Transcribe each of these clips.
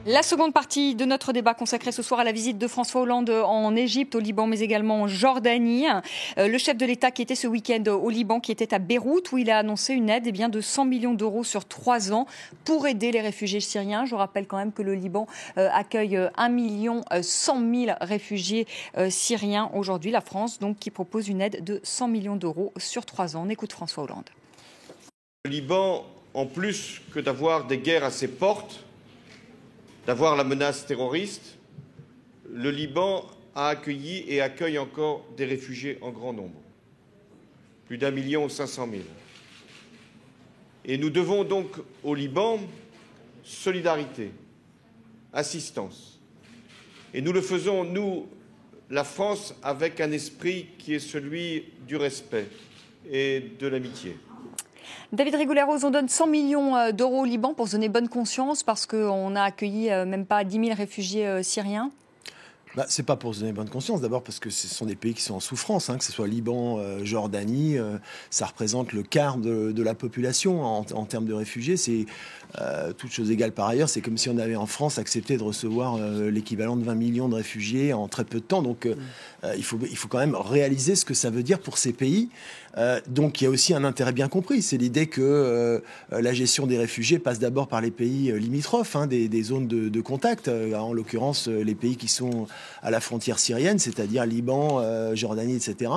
La seconde partie de notre débat consacrée ce soir à la visite de François Hollande en Égypte, au Liban, mais également en Jordanie. Le chef de l'État qui était ce week-end au Liban, qui était à Beyrouth, où il a annoncé une aide de 100 millions d'euros sur 3 ans pour aider les réfugiés syriens. Je rappelle quand même que le Liban accueille 1 100 000 réfugiés syriens aujourd'hui. La France, donc, qui propose une aide de 100 millions d'euros sur 3 ans. On écoute François Hollande. Le Liban, en plus que d'avoir des guerres à ses portes, d'avoir la menace terroriste, le Liban a accueilli et accueille encore des réfugiés en grand nombre, plus d'1 500 000. Et nous devons donc au Liban solidarité, assistance. Et nous le faisons, nous, la France, avec un esprit qui est celui du respect et de l'amitié. David Rigouleros, on donne 100 millions d'euros au Liban pour se donner bonne conscience parce qu'on a accueilli même pas 10 000 réfugiés syriens. C'est pas pour se donner bonne conscience, d'abord parce que ce sont des pays qui sont en souffrance, que ce soit Liban, Jordanie, ça représente le quart de la population en termes de réfugiés. C'est toute chose égale par ailleurs, c'est comme si on avait en France accepté de recevoir l'équivalent de 20 millions de réfugiés en très peu de temps. Donc il faut quand même réaliser ce que ça veut dire pour ces pays. Donc il y a aussi un intérêt bien compris, c'est l'idée que la gestion des réfugiés passe d'abord par les pays limitrophes, des zones de contact, en l'occurrence les pays qui sont à la frontière syrienne, c'est-à-dire Liban, Jordanie, etc.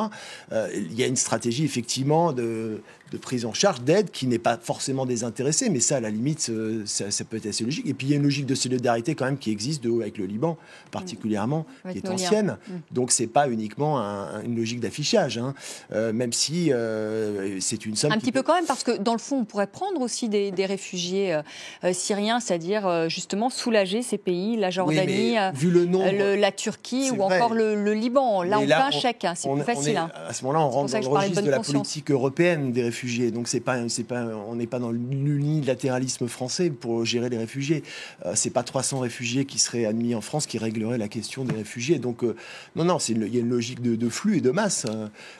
Il y a une stratégie effectivement de prise en charge, d'aide, qui n'est pas forcément désintéressée, mais ça, à la limite, ça peut être assez logique. Et puis, il y a une logique de solidarité quand même qui existe avec le Liban, particulièrement, qui est ancienne. Donc, c'est pas uniquement une logique d'affichage, même si c'est une somme... Un petit peu quand même, parce que dans le fond, on pourrait prendre aussi des réfugiés syriens, c'est-à-dire justement soulager ces pays, la Jordanie, vu le nombre, la Turquie ou encore le Liban. Là, on fait un chèque, c'est plus facile. À ce moment-là, on rentre dans le registre de la politique européenne des réfugiés. Donc on n'est pas dans l'unilatéralisme français pour gérer les réfugiés. C'est pas 300 réfugiés qui seraient admis en France qui régleraient la question des réfugiés. Donc non, il y a une logique de flux et de masse.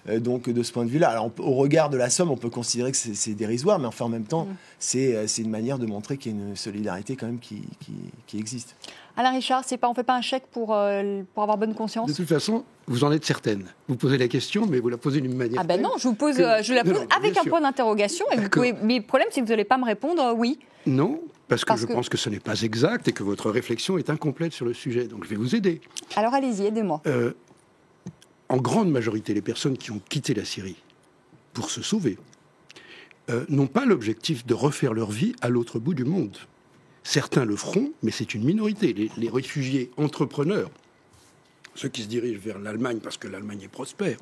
Donc de ce point de vue-là, alors au regard de la somme, on peut considérer que c'est dérisoire, mais enfin en même temps, c'est une manière de montrer qu'il y a une solidarité quand même qui existe. Alain Richard, on ne fait pas un chèque pour avoir bonne conscience? De toute façon, vous en êtes certaine. Vous posez la question, mais vous la posez d'une manière... non, je la pose avec un point d'interrogation. Mais le problème, c'est que vous n'allez pas me répondre oui. Non, parce que je pense que ce n'est pas exact et que votre réflexion est incomplète sur le sujet. Donc je vais vous aider. Alors allez-y, aidez-moi. En grande majorité, les personnes qui ont quitté la Syrie pour se sauver n'ont pas l'objectif de refaire leur vie à l'autre bout du monde. Certains le feront, mais c'est une minorité. Les réfugiés entrepreneurs, ceux qui se dirigent vers l'Allemagne parce que l'Allemagne est prospère,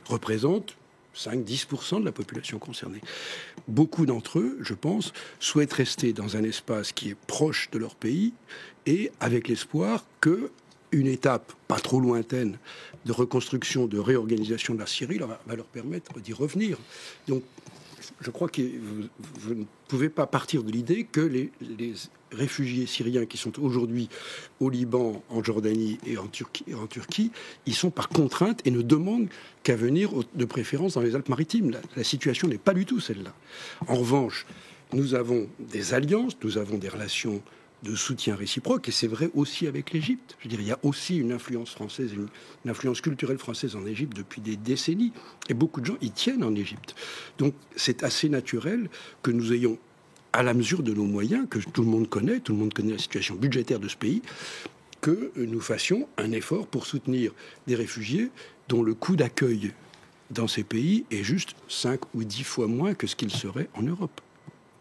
représentent 5-10% de la population concernée. Beaucoup d'entre eux, je pense, souhaitent rester dans un espace qui est proche de leur pays et avec l'espoir qu'une étape pas trop lointaine de reconstruction, de réorganisation de la Syrie va leur permettre d'y revenir. Donc, je crois que vous ne pouvez pas partir de l'idée que les réfugiés syriens qui sont aujourd'hui au Liban, en Jordanie et en Turquie, ils sont par contrainte et ne demandent qu'à venir de préférence dans les Alpes-Maritimes. La situation n'est pas du tout celle-là. En revanche, nous avons des alliances, nous avons des relations de soutien réciproque, et c'est vrai aussi avec l'Égypte. Je veux dire, il y a aussi une influence française, une influence culturelle française en Égypte depuis des décennies, et beaucoup de gens y tiennent en Égypte. Donc c'est assez naturel que nous ayons, à la mesure de nos moyens, que tout le monde connaît la situation budgétaire de ce pays, que nous fassions un effort pour soutenir des réfugiés dont le coût d'accueil dans ces pays est juste 5 ou 10 fois moins que ce qu'il serait en Europe.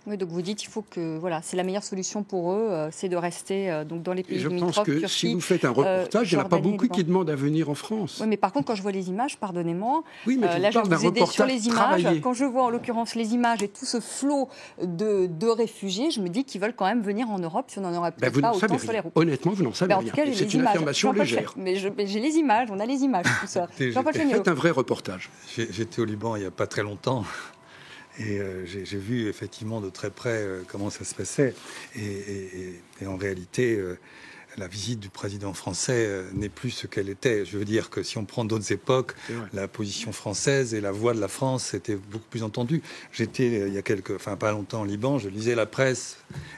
Oui, donc vous dites qu'il faut que c'est la meilleure solution pour eux, c'est de rester donc dans les pays limitrophes. Je pense que Turquie, si vous faites un reportage, il n'y en a pas beaucoup qui demandent à venir en France. Oui, mais par contre, quand je vois les images, pardonnez-moi, mais là je vais vous aider sur les images. Travaillé. Quand je vois en l'occurrence les images et tout ce flot de réfugiés, je me dis qu'ils veulent quand même venir en Europe si on n'en aurait peut-être pas autant sur les routes. Honnêtement, vous n'en savez rien. En tout cas, c'est une affirmation légère. Mais j'ai les images, on a les images, tout ça. Faites un vrai reportage. J'étais au Liban il n'y a pas très longtemps. Et j'ai vu effectivement de très près comment ça se passait. Et en réalité, la visite du président français n'est plus ce qu'elle était. Je veux dire que si on prend d'autres époques, la position française et la voix de la France étaient beaucoup plus entendues. J'étais il y a pas longtemps au Liban, je lisais la presse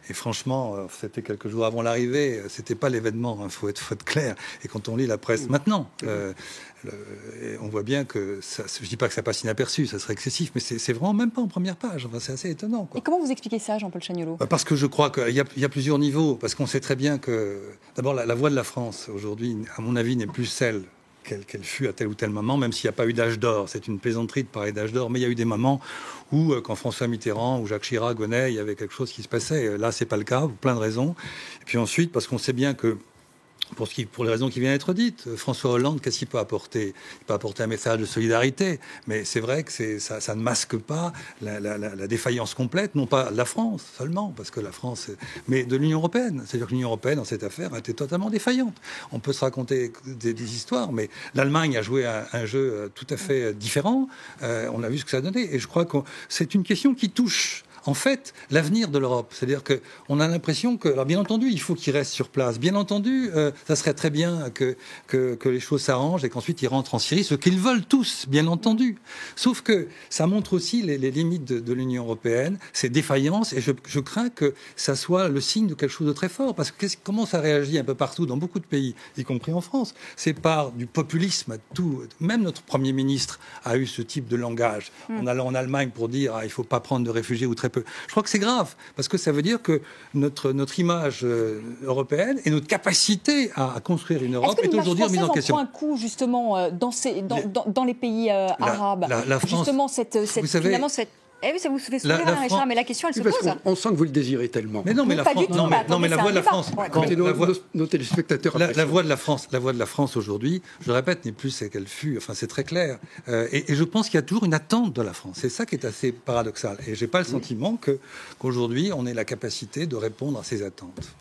et franchement, c'était quelques jours avant l'arrivée, c'était pas l'événement, faut être clair. Et quand on lit la presse maintenant, on voit bien que je dis pas que ça passe inaperçu, ça serait excessif, mais c'est vraiment même pas en première page. Enfin, c'est assez étonnant, quoi. Et comment vous expliquez ça, Jean-Paul Chagnolot ? Parce que je crois qu'il y a plusieurs niveaux. Parce qu'on sait très bien que, d'abord, la voix de la France, aujourd'hui, à mon avis, n'est plus celle qu'elle fut à tel ou tel moment, même s'il n'y a pas eu d'âge d'or. C'est une plaisanterie de parler d'âge d'or, mais il y a eu des moments où, quand François Mitterrand ou Jacques Chirac venaient, il y avait quelque chose qui se passait. Là, c'est pas le cas, pour plein de raisons. Et puis ensuite, parce qu'on sait bien que, pour les raisons qui viennent d'être dites, François Hollande, qu'est-ce qu'il peut apporter ? Il peut apporter un message de solidarité, mais c'est vrai que ça ne masque pas la défaillance complète, non pas de la France seulement, parce que la France, mais de l'Union européenne. C'est-à-dire que l'Union européenne, dans cette affaire, a été totalement défaillante. On peut se raconter des histoires, mais l'Allemagne a joué un jeu tout à fait différent. On a vu ce que ça a donné, et je crois que c'est une question qui touche en fait, l'avenir de l'Europe. C'est-à-dire qu'on a l'impression que... Alors, bien entendu, il faut qu'ils restent sur place. Bien entendu, ça serait très bien que les choses s'arrangent et qu'ensuite ils rentrent en Syrie, ce qu'ils veulent tous, bien entendu. Sauf que ça montre aussi les limites de l'Union européenne, ses défaillances, et je crains que ça soit le signe de quelque chose de très fort. Parce que comment ça réagit un peu partout, dans beaucoup de pays, y compris en France? C'est par du populisme. Même notre Premier ministre a eu ce type de langage. En allant en Allemagne pour dire il ne faut pas prendre de réfugiés ou très peu. Je crois que c'est grave, parce que ça veut dire que notre image européenne et notre capacité à construire une Europe est aujourd'hui remise en question. Est-ce que l'image française en prend un coup, justement, dans les pays arabes? La France, justement, finalement, ça vous fait sourire, Richard, mais la question, elle se pose. On sent que vous le désirez tellement. Mais non, mais la voix de la France. Nos téléspectateurs. La voix de la France aujourd'hui, je le répète, n'est plus ce qu'elle fut. Enfin, c'est très clair. Et je pense qu'il y a toujours une attente de la France. C'est ça qui est assez paradoxal. Et j'ai pas le sentiment qu'aujourd'hui, on ait la capacité de répondre à ces attentes.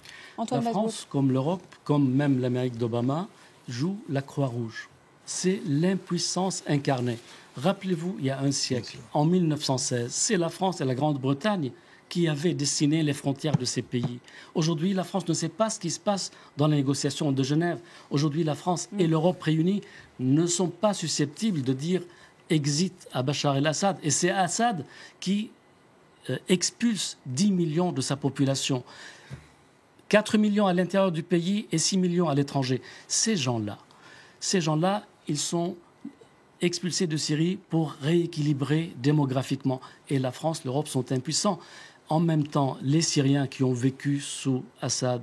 La France, comme l'Europe, comme même l'Amérique d'Obama, joue la Croix-Rouge. C'est l'impuissance incarnée. Rappelez-vous, il y a un siècle, en 1916, c'est la France et la Grande-Bretagne qui avaient dessiné les frontières de ces pays. Aujourd'hui, la France ne sait pas ce qui se passe dans les négociations de Genève. Aujourd'hui, la France et l'Europe réunies ne sont pas susceptibles de dire exit à Bachar el-Assad. Et c'est Assad qui expulse 10 millions de sa population. 4 millions à l'intérieur du pays et 6 millions à l'étranger. Ces gens-là, ils sont expulsés de Syrie pour rééquilibrer démographiquement. Et la France, l'Europe sont impuissants. En même temps, les Syriens qui ont vécu sous Assad,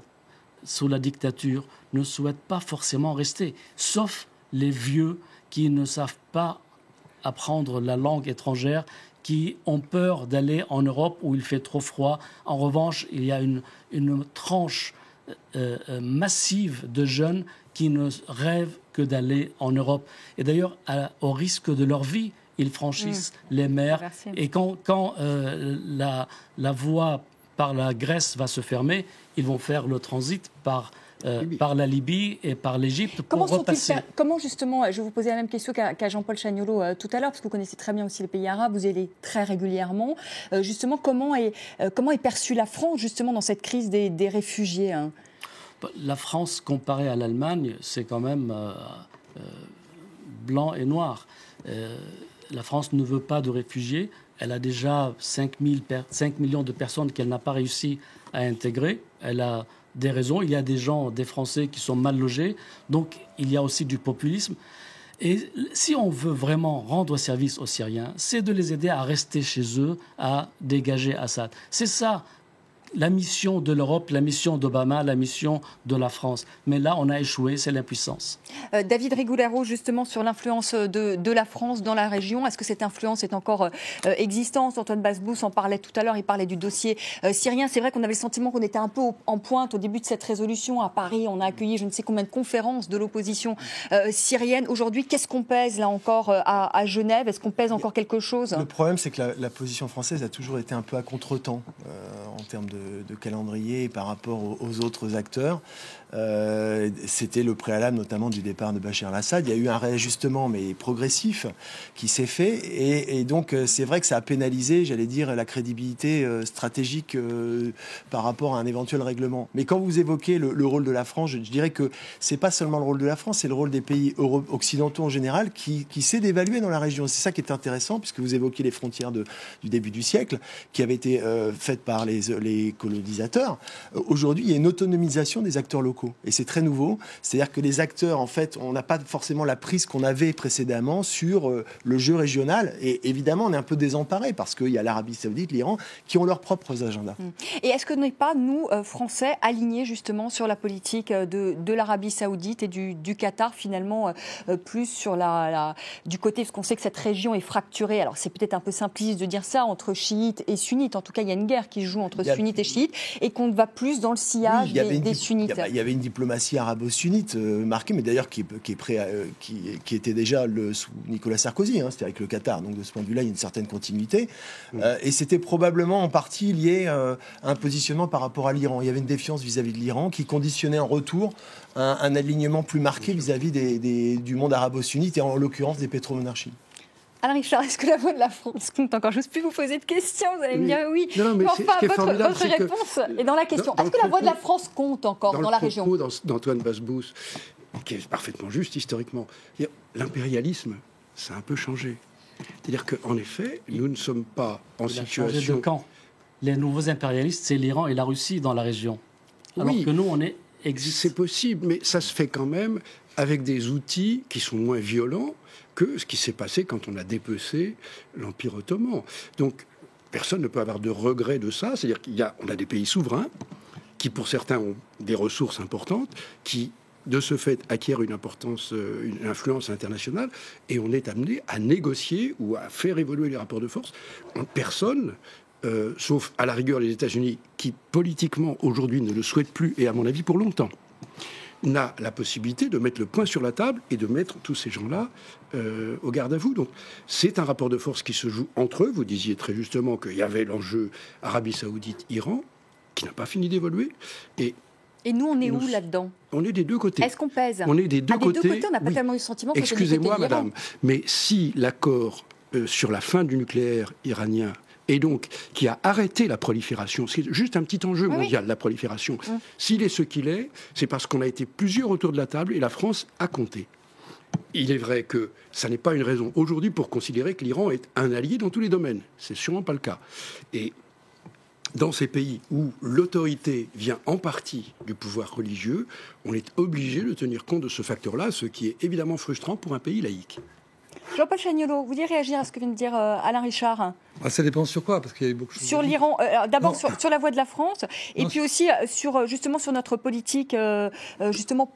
sous la dictature, ne souhaitent pas forcément rester, sauf les vieux qui ne savent pas apprendre la langue étrangère, qui ont peur d'aller en Europe où il fait trop froid. En revanche, il y a une tranche massive de jeunes qui ne rêvent que d'aller en Europe. Et d'ailleurs, au risque de leur vie, ils franchissent les mers. Et quand la voie par la Grèce va se fermer, ils vont faire le transit par la Libye et par l'Égypte pour repasser. Comment justement, je vais vous poser la même question qu'à Jean-Paul Chagnolot tout à l'heure, parce que vous connaissez très bien aussi les pays arabes, vous y allez très régulièrement. Justement, comment est perçue la France justement dans cette crise des réfugiés, hein? La France, comparée à l'Allemagne, c'est quand même blanc et noir. La France ne veut pas de réfugiés. Elle a déjà 5 millions de personnes qu'elle n'a pas réussi à intégrer. Elle a des raisons. Il y a des Français qui sont mal logés. Donc, il y a aussi du populisme. Et si on veut vraiment rendre service aux Syriens, c'est de les aider à rester chez eux, à dégager Assad. C'est ça la mission de l'Europe, la mission d'Obama, la mission de la France. Mais là, on a échoué, c'est l'impuissance. David Rigouleiro, justement, sur l'influence de la France dans la région, est-ce que cette influence est encore existante? Antoine Basbous en parlait tout à l'heure, il parlait du dossier syrien. C'est vrai qu'on avait le sentiment qu'on était un peu en pointe au début de cette résolution. À Paris, on a accueilli je ne sais combien de conférences de l'opposition syrienne. Aujourd'hui, qu'est-ce qu'on pèse, là encore, à Genève? Est-ce qu'on pèse encore quelque chose? Le problème, c'est que la position française a toujours été un peu à contre-temps en termes de calendrier par rapport aux autres acteurs. C'était le préalable notamment du départ de Bachar el-Assad. Il y a eu un réajustement, mais progressif, qui s'est fait. Et donc, c'est vrai que ça a pénalisé, j'allais dire, la crédibilité stratégique par rapport à un éventuel règlement. Mais quand vous évoquez le rôle de la France, je dirais que c'est pas seulement le rôle de la France, c'est le rôle des pays occidentaux en général qui s'est dévalué dans la région. C'est ça qui est intéressant, puisque vous évoquez les frontières du début du siècle, qui avaient été faites par les colonisateurs. Aujourd'hui, il y a une autonomisation des acteurs locaux. Et c'est très nouveau. C'est-à-dire que les acteurs, en fait, on n'a pas forcément la prise qu'on avait précédemment sur le jeu régional. Et évidemment, on est un peu désemparés parce qu'il y a l'Arabie Saoudite, l'Iran, qui ont leurs propres agendas. Et est-ce que nous n'est pas, nous, Français, alignés justement sur la politique de l'Arabie Saoudite et du Qatar, finalement, plus sur du côté, parce qu'on sait que cette région est fracturée. Alors, c'est peut-être un peu simpliste de dire ça, entre chiites et sunnites. En tout cas, il y a une guerre qui se joue entre sunnites et chiites, et qu'on va plus dans le sillage des sunnites. Il y avait une diplomatie arabo-sunnite marquée, mais d'ailleurs qui était déjà sous Nicolas Sarkozy, c'était avec le Qatar. Donc, de ce point de vue-là, il y a une certaine continuité. Et c'était probablement en partie lié à un positionnement par rapport à l'Iran. Il y avait une défiance vis-à-vis de l'Iran qui conditionnait en retour un alignement plus marqué vis-à-vis du monde arabo-sunnite et en l'occurrence des pétromonarchies. Alain Richard, est-ce que la voix de la France compte encore? Je n'ose plus vous poser de questions, vous allez me dire oui. Non, mais enfin, votre réponse est dans la question. Est-ce que la voix de la France compte encore dans la région? Dans le propos d'Antoine Basbous, qui est parfaitement juste historiquement, l'impérialisme, ça a un peu changé. C'est-à-dire qu'en effet, nous ne sommes pas en situation... Changé de camp. Les nouveaux impérialistes, c'est l'Iran et la Russie dans la région. Alors que nous, on est existant. C'est possible, mais ça se fait quand même avec des outils qui sont moins violents que ce qui s'est passé quand on a dépecé l'Empire ottoman. Donc, personne ne peut avoir de regret de ça. C'est-à-dire qu'on a des pays souverains qui, pour certains, ont des ressources importantes, qui, de ce fait, acquièrent une influence internationale, et on est amené à négocier ou à faire évoluer les rapports de force. Personne, sauf à la rigueur les États-Unis, qui politiquement, aujourd'hui, ne le souhaitent plus, et à mon avis, pour longtemps, n'a la possibilité de mettre le point sur la table et de mettre tous ces gens-là au garde à vous. Donc, c'est un rapport de force qui se joue entre eux. Vous disiez très justement qu'il y avait l'enjeu Arabie Saoudite-Iran, qui n'a pas fini d'évoluer. Et nous, on est où là-dedans? On est des deux côtés. Est-ce qu'on pèse? On est des deux côtés. On n'a pas tellement eu le sentiment que excusez-moi, madame, mais si l'accord sur la fin du nucléaire iranien, et donc qui a arrêté la prolifération, c'est juste un petit enjeu mondial, la prolifération. S'il est ce qu'il est, c'est parce qu'on a été plusieurs autour de la table et la France a compté. Il est vrai que ça n'est pas une raison aujourd'hui pour considérer que l'Iran est un allié dans tous les domaines. C'est sûrement pas le cas. Et dans ces pays où l'autorité vient en partie du pouvoir religieux, on est obligé de tenir compte de ce facteur-là, ce qui est évidemment frustrant pour un pays laïque. Jean-Paul Chagnolot, vous vouliez réagir à ce que vient de dire Alain Richard? Ça dépend sur quoi, parce qu'il y a beaucoup de choses. Sur l'Iran, d'abord sur la voix de la France, et puis aussi justement sur notre politique justement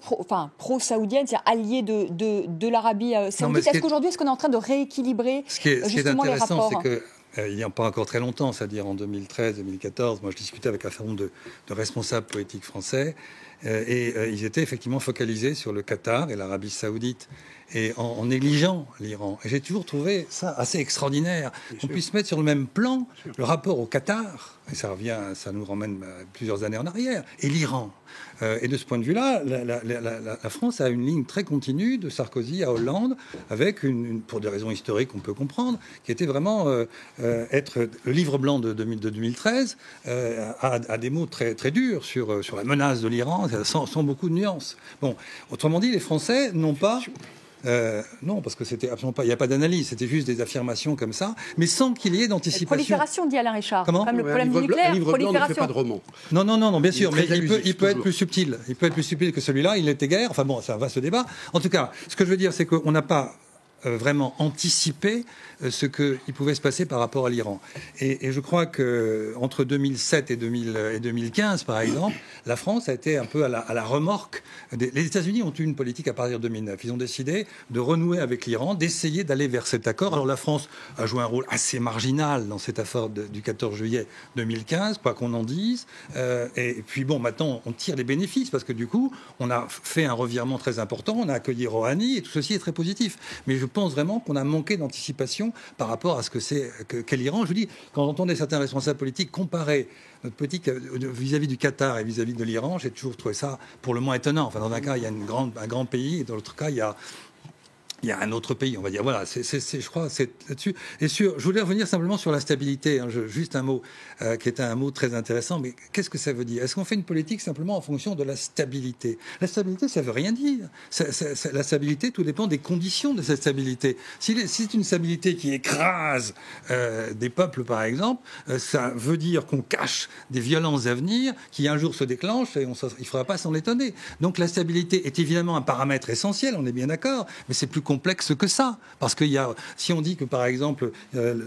pro-saoudienne, c'est-à-dire alliée de l'Arabie saoudite. Est-ce qu'aujourd'hui, est-ce qu'on est en train de rééquilibrer justement les rapports? Ce qui est intéressant, c'est que il n'y a pas encore très longtemps, c'est-à-dire en 2013-2014, moi je discutais avec un certain nombre de responsables politiques français, et ils étaient effectivement focalisés sur le Qatar et l'Arabie Saoudite, et en négligeant l'Iran. Et j'ai toujours trouvé ça assez extraordinaire qu'on puisse mettre sur le même plan le rapport au Qatar, et ça nous ramène plusieurs années en arrière, et l'Iran. Et de ce point de vue-là, la France a une ligne très continue de Sarkozy à Hollande, avec pour des raisons historiques qu'on peut comprendre, qui était vraiment être le livre blanc de 2013 a des mots très très durs sur la menace de l'Iran, sans beaucoup de nuances. Bon, autrement dit, les Français n'ont pas non, parce que c'était absolument pas. Il n'y a pas d'analyse, c'était juste des affirmations comme ça, mais sans qu'il y ait d'anticipation. Prolifération, dit Alain Richard. Comment? Comme le problème du nucléaire. Un livre blanc ne fait pas de roman. Non, bien sûr, mais il peut être plus subtil. Il peut être plus subtil que celui-là. Il était guère. Enfin bon, ça va se débat. En tout cas, ce que je veux dire, c'est qu'on n'a pas vraiment anticipé ce qu'il pouvait se passer par rapport à l'Iran. Et je crois qu'entre 2007 et 2015, par exemple, la France a été un peu à la remorque. Les États-Unis ont eu une politique à partir de 2009. Ils ont décidé de renouer avec l'Iran, d'essayer d'aller vers cet accord. Alors la France a joué un rôle assez marginal dans cette affaire du 14 juillet 2015, quoi qu'on en dise. Et puis bon, maintenant, on tire les bénéfices parce que du coup, on a fait un revirement très important. On a accueilli Rouhani et tout ceci est très positif. Mais je pense vraiment qu'on a manqué d'anticipation contradiction par rapport à ce qu'est l'Iran. Je vous dis, quand on entendait certains responsables politiques comparer notre politique vis-à-vis du Qatar et vis-à-vis de l'Iran, j'ai toujours trouvé ça pour le moins étonnant. Enfin, dans un cas, il y a un grand pays, et dans l'autre cas, il y a un autre pays, on va dire. Voilà, je crois, c'est là-dessus. Et je voulais revenir simplement sur la stabilité. Juste un mot qui était un mot très intéressant. Mais qu'est-ce que ça veut dire? Est-ce qu'on fait une politique simplement en fonction de la stabilité? La stabilité, ça veut rien dire. La stabilité, tout dépend des conditions de cette stabilité. Si c'est une stabilité qui écrase des peuples, par exemple, ça veut dire qu'on cache des violences à venir qui un jour se déclenchent et il ne faudra pas s'en étonner. Donc la stabilité est évidemment un paramètre essentiel, on est bien d'accord, mais c'est plus complexe que ça. Parce que si on dit que, par exemple,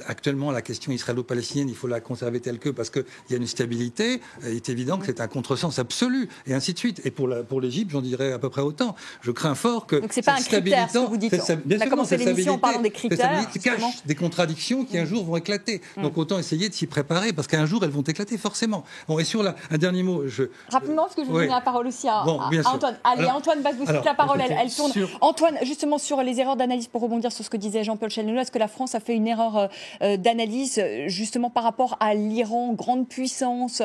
actuellement, la question israélo-palestinienne, il faut la conserver telle que parce qu'il y a une stabilité, il est évident que c'est un contresens absolu, et ainsi de suite. Et pour l'Égypte, j'en dirais à peu près autant. Je crains fort que donc c'est pas un critère, ce que vous dites. On a commencé l'émission en parlant des critères. Cette stabilité cache des contradictions qui un jour vont éclater. Donc autant essayer de s'y préparer, parce qu'un jour, elles vont éclater, forcément. Bon, et sur un dernier mot... Rapidement, parce que je vais donner la parole aussi à Antoine. Allez, Antoine Basbous, la parole, elle tourne. Antoine, justement, sur les erreurs d'analyse, pour rebondir sur ce que disait Jean-Paul Chagnolo, est-ce que la France a fait une erreur d'analyse justement par rapport à l'Iran, grande puissance,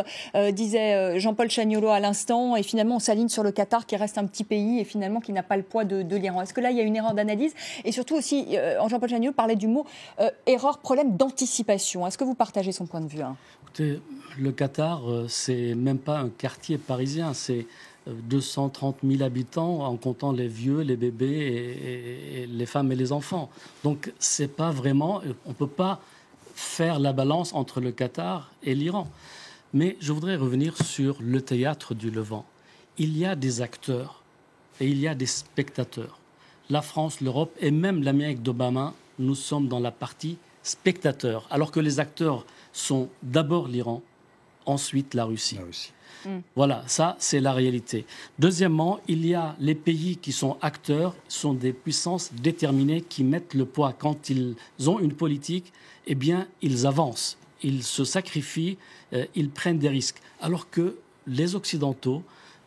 disait Jean-Paul Chagnolo à l'instant, et finalement on s'aligne sur le Qatar qui reste un petit pays et finalement qui n'a pas le poids de l'Iran. Est-ce que là il y a une erreur d'analyse? Et surtout aussi, Jean-Paul Chagnolo parlait du mot erreur, problème d'anticipation. Est-ce que vous partagez son point de vue? Écoutez, le Qatar, c'est même pas un quartier parisien, c'est 230 000 habitants en comptant les vieux, les bébés et les femmes et les enfants. Donc c'est pas vraiment, on ne peut pas faire la balance entre le Qatar et l'Iran. Mais je voudrais revenir sur le théâtre du Levant. Il y a des acteurs et il y a des spectateurs. La France, l'Europe et même l'Amérique d'Obama, nous sommes dans la partie spectateurs, alors que les acteurs sont d'abord l'Iran, ensuite la Russie. Voilà, ça, c'est la réalité. Deuxièmement, il y a les pays qui sont acteurs, sont des puissances déterminées qui mettent le poids. Quand ils ont une politique, eh bien, ils avancent, ils se sacrifient, ils prennent des risques. Alors que les Occidentaux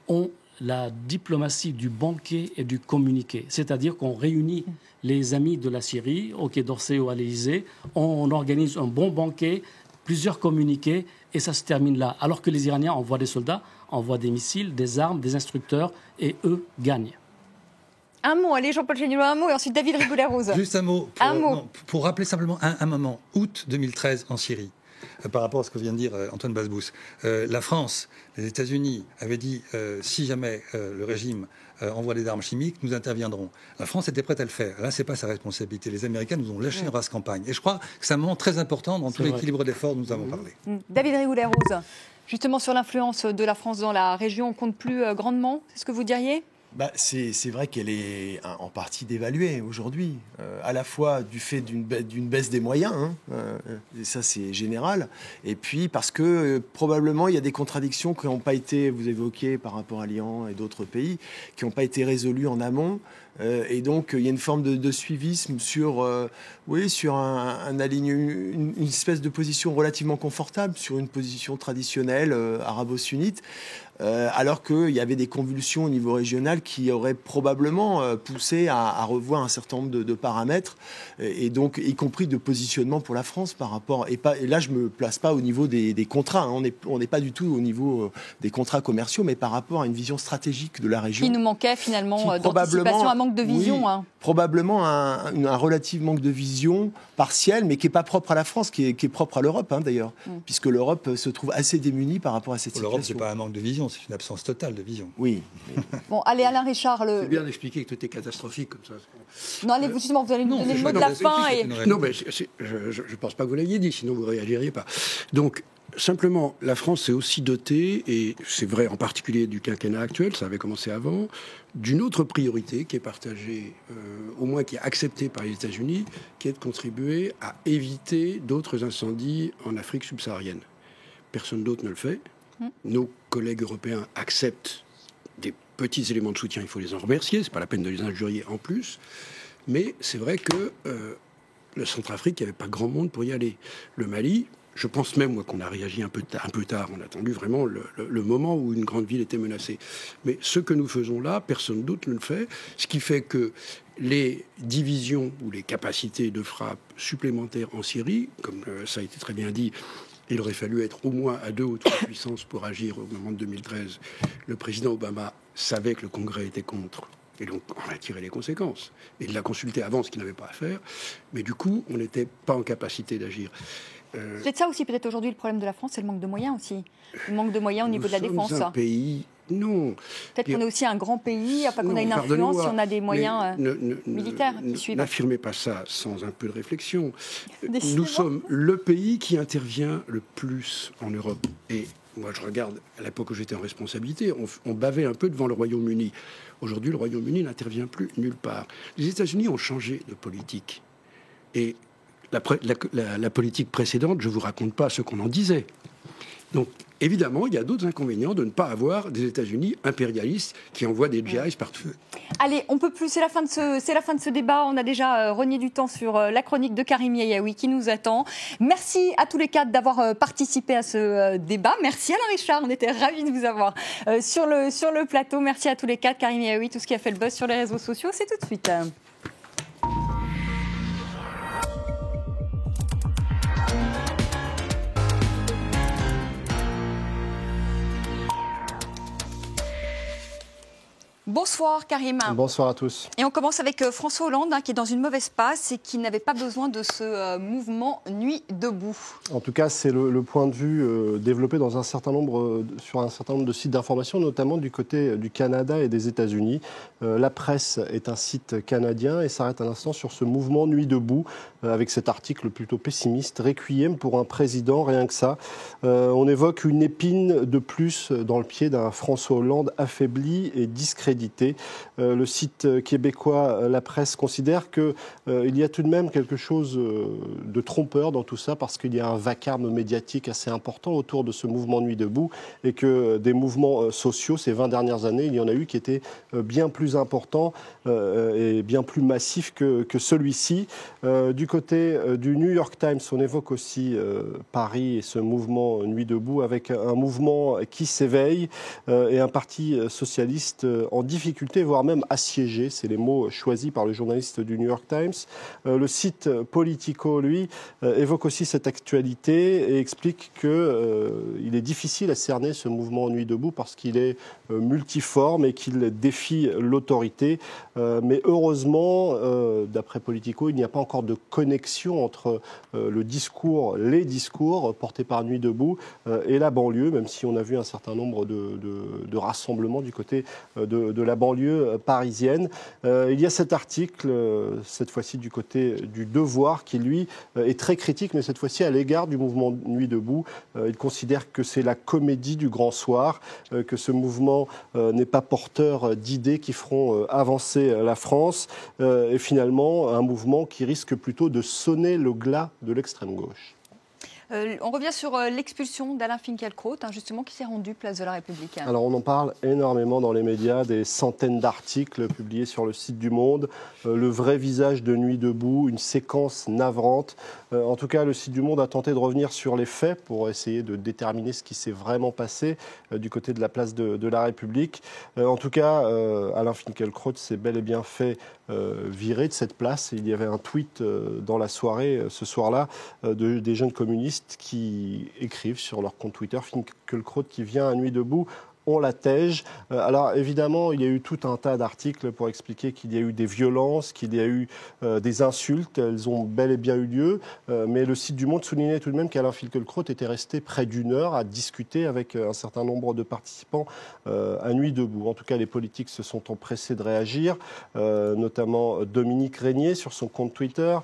ont la diplomatie du banquet et du communiqué. C'est-à-dire qu'on réunit les amis de la Syrie, au Quai d'Orsay ou à l'Élysée, on organise un bon banquet, plusieurs communiqués, et ça se termine là. Alors que les Iraniens envoient des soldats, envoient des missiles, des armes, des instructeurs, et eux gagnent. Un mot, allez, Jean-Paul Chagnolo, un mot, et ensuite David Rigoulet-Rose. Juste un mot. Pour rappeler simplement un moment. Août 2013 en Syrie. Par rapport à ce que vient de dire Antoine Basbous, la France, les États-Unis avaient dit si jamais le régime envoie des armes chimiques, nous interviendrons. La France était prête à le faire. Là, c'est pas sa responsabilité. Les Américains nous ont lâché en race campagne. Et je crois que c'est un moment très important dans tout l'équilibre d'efforts dont nous avons parlé. David Rigoulet-Rose, justement sur l'influence de la France dans la région, on compte plus grandement, c'est ce que vous diriez? C'est vrai qu'elle est en partie dévaluée aujourd'hui, à la fois du fait d'une baisse des moyens, et ça c'est général, et puis parce que probablement il y a des contradictions qui n'ont pas été, vous évoquez par rapport à l'Iran et d'autres pays, qui n'ont pas été résolues en amont. Et donc il y a une forme de suivisme sur un une espèce de position relativement confortable sur une position traditionnelle arabo-sunnite, alors qu'il y avait des convulsions au niveau régional qui auraient probablement poussé à revoir un certain nombre de paramètres, et donc y compris de positionnement pour la France par rapport, et là je me place pas au niveau des contrats, on n'est pas du tout au niveau des contrats commerciaux, mais par rapport à une vision stratégique de la région. Qui nous manquait finalement d'anticipation, un manque de vision. Oui, probablement un relatif manque de vision partielle, mais qui n'est pas propre à la France, qui est propre à l'Europe d'ailleurs, puisque l'Europe se trouve assez démunie par rapport à cette situation. L'Europe, ce n'est pas un manque de vision, c'est une absence totale de vision. Oui. Bon, allez, Alain Richard. C'est bien d'expliquer que tout est catastrophique comme ça. Non, allez, justement, vous allez nous donner le mot de la fin. Non, mais je ne pense pas que vous l'ayez dit, sinon vous ne réagiriez pas. Donc, simplement, la France s'est aussi dotée, et c'est vrai en particulier du quinquennat actuel, ça avait commencé avant, d'une autre priorité qui est partagée, au moins qui est acceptée par les États-Unis, qui est de contribuer à éviter d'autres incendies en Afrique subsaharienne. Personne d'autre ne le fait. Nos collègues européens acceptent des petits éléments de soutien, il faut les en remercier, c'est pas la peine de les injurier en plus, mais c'est vrai que le Centrafrique, il n'y avait pas grand monde pour y aller. Le Mali, Je pense même, moi, qu'on a réagi un peu tard. On a attendu vraiment le moment où une grande ville était menacée. Mais ce que nous faisons là, personne d'autre ne le fait. Ce qui fait que les divisions ou les capacités de frappe supplémentaires en Syrie, comme ça a été très bien dit, il aurait fallu être au moins à 2 ou 3 puissances pour agir au moment de 2013. Le président Obama savait que le Congrès était contre. Et donc, on a tiré les conséquences. Et il l'a consulté avant, ce qu'il n'avait pas à faire. Mais du coup, on n'était pas en capacité d'agir. C'est ça aussi, peut-être aujourd'hui, le problème de la France, c'est le manque de moyens aussi. Le manque de moyens au niveau de la défense. Nous sommes un pays... Non. Peut-être qu'on est aussi un grand pays, enfin qu'on a une influence si on a des moyens militaires qui suivent. N'affirmez pas ça sans un peu de réflexion. Nous sommes le pays qui intervient le plus en Europe. Et moi, je regarde, à l'époque où j'étais en responsabilité, on bavait un peu devant le Royaume-Uni. Aujourd'hui, le Royaume-Uni n'intervient plus nulle part. Les États-Unis ont changé de politique. Et la politique précédente, je ne vous raconte pas ce qu'on en disait. Donc, évidemment, il y a d'autres inconvénients de ne pas avoir des États-Unis impérialistes qui envoient des GIs partout. Allez, on peut plus. C'est la fin de ce débat. On a déjà rogné du temps sur la chronique de Karim Yayaoui qui nous attend. Merci à tous les quatre d'avoir participé à ce débat. Merci Alain Richard. On était ravis de vous avoir sur le plateau. Merci à tous les quatre. Karim Yayaoui, tout ce qui a fait le buzz sur les réseaux sociaux, c'est tout de suite. Bonsoir Karim. Bonsoir à tous. Et on commence avec François Hollande qui est dans une mauvaise passe et qui n'avait pas besoin de ce mouvement Nuit debout. En tout cas, c'est le point de vue développé sur un certain nombre de sites d'information, notamment du côté du Canada et des États-Unis. La Presse est un site canadien et s'arrête un instant sur ce mouvement Nuit debout avec cet article plutôt pessimiste. Requiem pour un président, rien que ça. On évoque une épine de plus dans le pied d'un François Hollande affaibli et discrédité. Le site québécois La Presse considère qu'il y a tout de même quelque chose de trompeur dans tout ça parce qu'il y a un vacarme médiatique assez important autour de ce mouvement Nuit debout et que des mouvements sociaux ces 20 dernières années, il y en a eu qui étaient bien plus importants et bien plus massifs que celui-ci. Du côté du New York Times, on évoque aussi Paris et ce mouvement Nuit debout avec un mouvement qui s'éveille et un parti socialiste en difficulté, voire même assiégé. C'est les mots choisis par le journaliste du New York Times. Le site Politico, lui, évoque aussi cette actualité et explique qu'il est difficile à cerner ce mouvement Nuit debout parce qu'il est multiforme et qu'il défie l'autorité. Mais heureusement, d'après Politico, il n'y a pas encore de connexion entre les discours portés par Nuit debout et la banlieue, même si on a vu un certain nombre de rassemblements du côté de la banlieue parisienne. Il y a cet article, cette fois-ci du côté du Devoir, qui lui est très critique, mais cette fois-ci à l'égard du mouvement Nuit debout. Il considère que c'est la comédie du grand soir, que ce mouvement n'est pas porteur d'idées qui feront avancer la France, et finalement un mouvement qui risque plutôt de sonner le glas de l'extrême gauche. On revient sur l'expulsion d'Alain Finkielkraut, justement, qui s'est rendu place de la République. Alors on en parle énormément dans les médias, des centaines d'articles publiés sur le site du Monde, le vrai visage de Nuit debout, une séquence navrante. En tout cas, le site du Monde a tenté de revenir sur les faits pour essayer de déterminer ce qui s'est vraiment passé du côté de la place de la République. En tout cas, Alain Finkielkraut s'est bel et bien fait virer de cette place. Il y avait un tweet dans la soirée, ce soir-là, des jeunes communistes qui écrivent sur leur compte Twitter, Finkielkraut qui vient à Nuit debout, on l'attège. Alors évidemment, il y a eu tout un tas d'articles pour expliquer qu'il y a eu des violences, qu'il y a eu des insultes. Elles ont bel et bien eu lieu. Mais le site du Monde soulignait tout de même qu'Alain Finkielkraut était resté près d'une heure à discuter avec un certain nombre de participants à Nuit debout. En tout cas, les politiques se sont empressés de réagir, notamment Dominique Régnier sur son compte Twitter,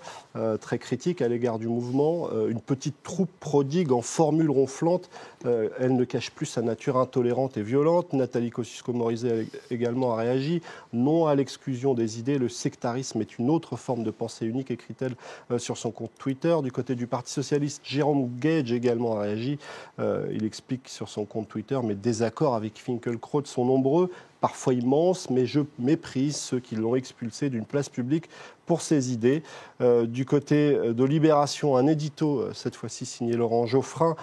très critique à l'égard du mouvement. Une petite troupe prodigue en formule ronflante. Elle ne cache plus sa nature intolérante et violente. Nathalie Kosciusko-Morizet également a réagi. Non à l'exclusion des idées, le sectarisme est une autre forme de pensée unique, écrit-elle sur son compte Twitter. Du côté du Parti socialiste, Jérôme Gage également a réagi. Il explique sur son compte Twitter, mes désaccords avec Finkielkraut sont nombreux, parfois immense, mais je méprise ceux qui l'ont expulsé d'une place publique pour ses idées. Du côté de Libération, un édito, cette fois-ci signé Laurent Geoffrin,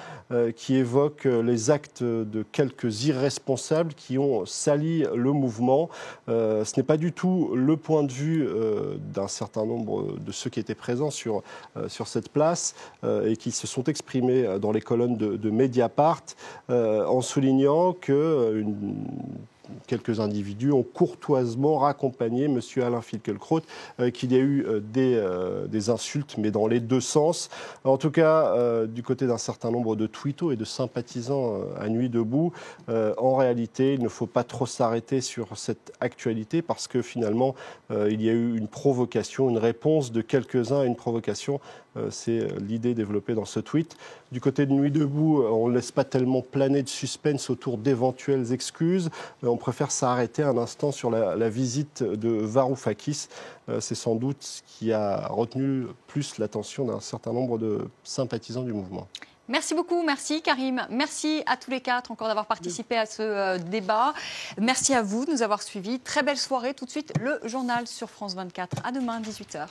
qui évoque les actes de quelques irresponsables qui ont sali le mouvement. Ce n'est pas du tout le point de vue d'un certain nombre de ceux qui étaient présents sur cette place et qui se sont exprimés dans les colonnes de Mediapart, en soulignant que quelques individus ont courtoisement raccompagné M. Alain Finkielkraut, qu'il y a eu des insultes, mais dans les deux sens. En tout cas, du côté d'un certain nombre de tweetos et de sympathisants à Nuit debout, en réalité, il ne faut pas trop s'arrêter sur cette actualité parce que finalement, il y a eu une provocation, une réponse de quelques-uns à une provocation. C'est l'idée développée dans ce tweet. Du côté de Nuit debout, on ne laisse pas tellement planer de suspense autour d'éventuelles excuses. On préfère s'arrêter un instant sur la visite de Varoufakis. C'est sans doute ce qui a retenu plus l'attention d'un certain nombre de sympathisants du mouvement. Merci beaucoup, merci Karim. Merci à tous les quatre encore d'avoir participé à ce débat. Merci à vous de nous avoir suivis. Très belle soirée. Tout de suite, le journal sur France 24. À demain, 18h.